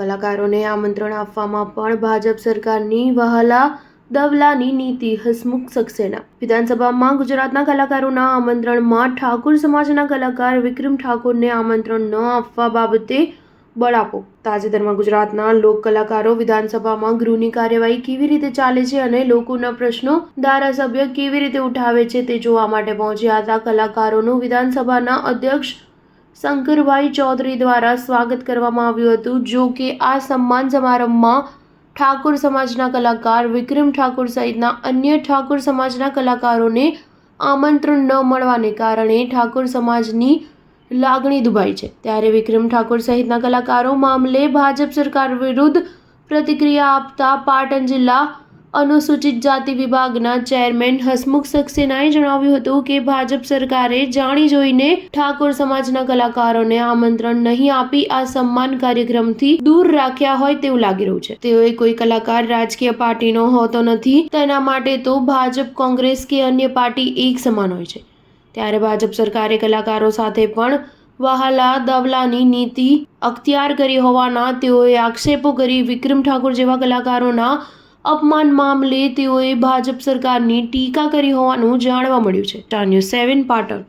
કલાકારોને આમંત્રણ આપવામાં પણ ભાજપ સરકારની વહાલા દવલાની નીતિ હસમુખ સક્સેના. વિધાનસભામાં ગુજરાતના કલાકારોના આમંત્રણમાં ઠાકોર સમાજના કલાકાર વિક્રમ ઠાકોરને આમંત્રણ ન આપવા બાબતે બળાપો. તાજેતરમાં ગુજરાતના લોક કલાકારો વિધાનસભામાં ગૃહની કાર્યવાહી કેવી રીતે ચાલે છે અને લોકોના પ્રશ્નો ધારાસભ્ય કેવી રીતે ઉઠાવે છે તે જોવા માટે પહોંચ્યા હતા. કલાકારોનું વિધાનસભાના અધ્યક્ષ શંકરભાઈ ચૌધરી દ્વારા સ્વાગત કરવામાં આવ્યું હતું. જો કે આ સન્માન સમારંભમાં ઠાકોર સમાજના કલાકાર વિક્રમ ઠાકોર સહિતના અન્ય ઠાકોર સમાજના કલાકારોને આમંત્રણ ન મળવાને કારણે ઠાકોર સમાજની લાગણી દુભાઈ છે. ત્યારે વિક્રમ ઠાકોર સહિતના કલાકારો મામલે ભાજપ સરકાર વિરુદ્ધ પ્રતિક્રિયા આપતા પાટણ જિલ્લા અનુસૂચિત જાતિ વિભાગના ચેરમેન હસમુખ સક્સેનાએ જણાવ્યું હતું કે ભાજપ સરકારે જાણી જોઈને ઠાકોર સમાજના કલાકારોને આમંત્રણ નહીં આપી આ સન્માન કાર્યક્રમથી દૂર રાખ્યા હોય તેવું લાગી રહ્યું છે. તેઓએ કોઈ કલાકાર રાજકીય પાર્ટીનો હોતો નથી, તેના માટે તો ભાજપ, કોંગ્રેસ કે અન્ય પાર્ટી એક સમાન હોય છે. ત્યારે ભાજપ સરકારે કલાકારો સાથે પણ વહાલા દવલાની નીતિ અખ્તિયાર કરી હોવાના તેઓએ આક્ષેપો કરી. વિક્રમ ઠાકોર જેવા કલાકારોના અપમાન મામલે તેઓએ ભાજપ સરકારની ટીકા કરી હોવાનું જાણવા મળ્યું છે. Star news 7 Patan.